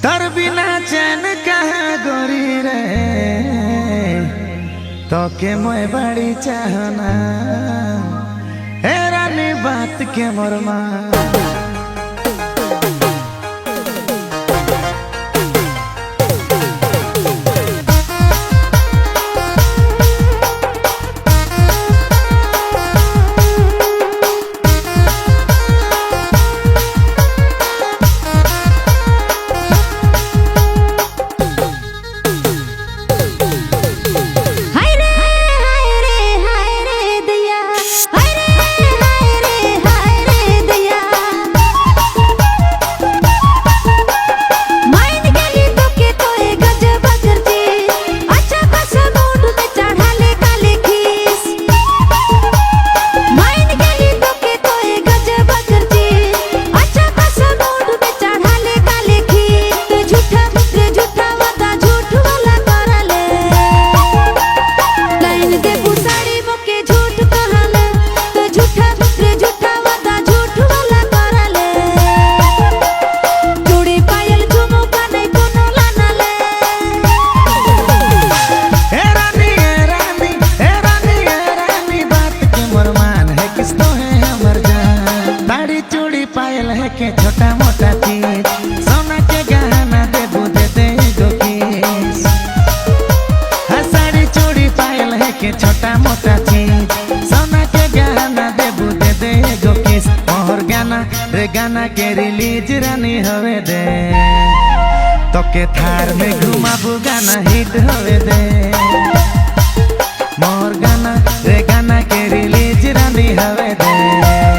तर बिना चैन कहाँ गोरी रे तो के मोय बड़ी चाहना हे रानी बात के मोरमा के छोटा मोटा चीज सोना के गहना देबू दे दे गो किस साड़ी चूड़ी पायल है के छोटा मोटा चीज सोना के गहना देबू दे दे गो किस मोहर गाना रे गाना के रिलीज रानी हवे दे तो के थार में घुमाबू गाना हिट हवे दे मोहर गाना रे गाना के रिलीज रानी हवे दे।